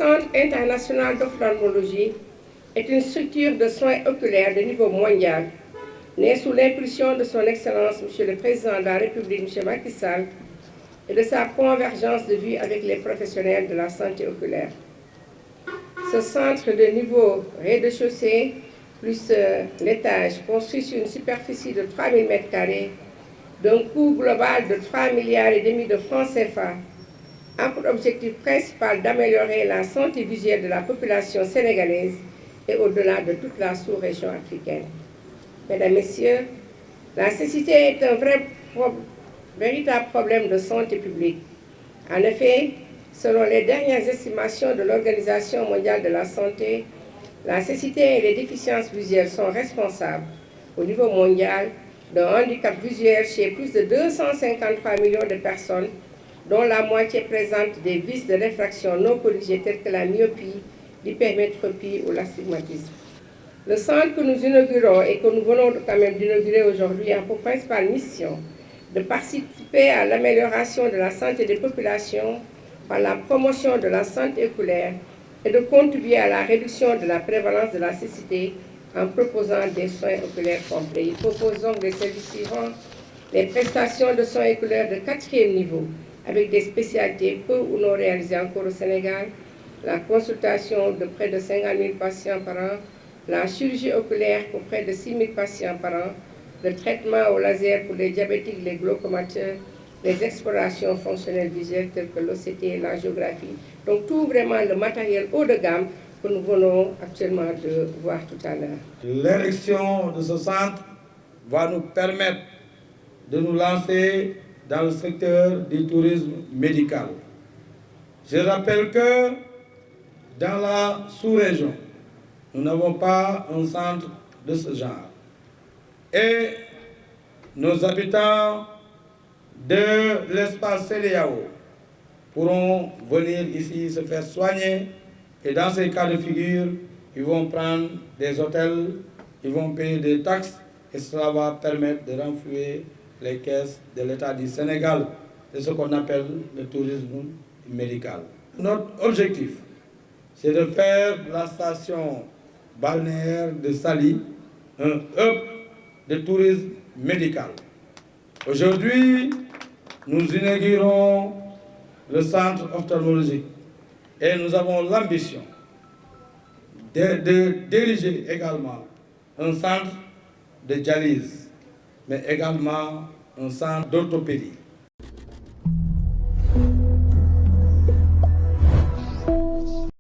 Centre international d'ophtalmologie est une structure de soins oculaires de niveau mondial, née sous l'impulsion de son Excellence Monsieur le Président de la République, M. Macky Sall, et de sa convergence de vues avec les professionnels de la santé oculaire. Ce centre de niveau rez-de-chaussée plus l'étage construit sur une superficie de 3000 m², d'un coût global de 3,5 milliards de francs CFA, a pour objectif principal d'améliorer la santé visuelle de la population sénégalaise et au-delà de toute la sous-région africaine. Mesdames, Messieurs, la cécité est un véritable problème de santé publique. En effet, selon les dernières estimations de l'Organisation mondiale de la santé, la cécité et les déficiences visuelles sont responsables, au niveau mondial, d'un handicap visuel chez plus de 253 millions de personnes, dont la moitié présente des vices de réfraction non corrigés tels que la myopie, l'hypermétropie ou l'astigmatisme. Le centre que nous inaugurons et que nous venons quand même d'inaugurer aujourd'hui a pour principale mission de participer à l'amélioration de la santé des populations par la promotion de la santé oculaire et de contribuer à la réduction de la prévalence de la cécité en proposant des soins oculaires complets. Il propose donc des services suivants: les prestations de soins oculaires de 4e niveau avec des spécialités peu ou non réalisées encore au Sénégal, la consultation de près de 50 000 patients par an, la chirurgie oculaire pour près de 6 000 patients par an, le traitement au laser pour les diabétiques, les glaucomateurs, les explorations fonctionnelles visuelles telles que l'OCT et l'angiographie. Donc tout vraiment le matériel haut de gamme que nous venons actuellement de voir tout à l'heure. L'érection de ce centre va nous permettre de nous lancer dans le secteur du tourisme médical. Je rappelle que dans la sous-région, nous n'avons pas un centre de ce genre. Et nos habitants de l'espace CEDEAO pourront venir ici se faire soigner. Et dans ces cas de figure, ils vont prendre des hôtels, ils vont payer des taxes et cela va permettre de renflouer les caisses de l'État du Sénégal. C'est ce qu'on appelle le tourisme médical. Notre objectif, c'est de faire la station balnéaire de Saly un hub de tourisme médical. Aujourd'hui, nous inaugurons le centre ophtalmologique et nous avons l'ambition de diriger également un centre de dialyse, mais également un centre d'orthopédie.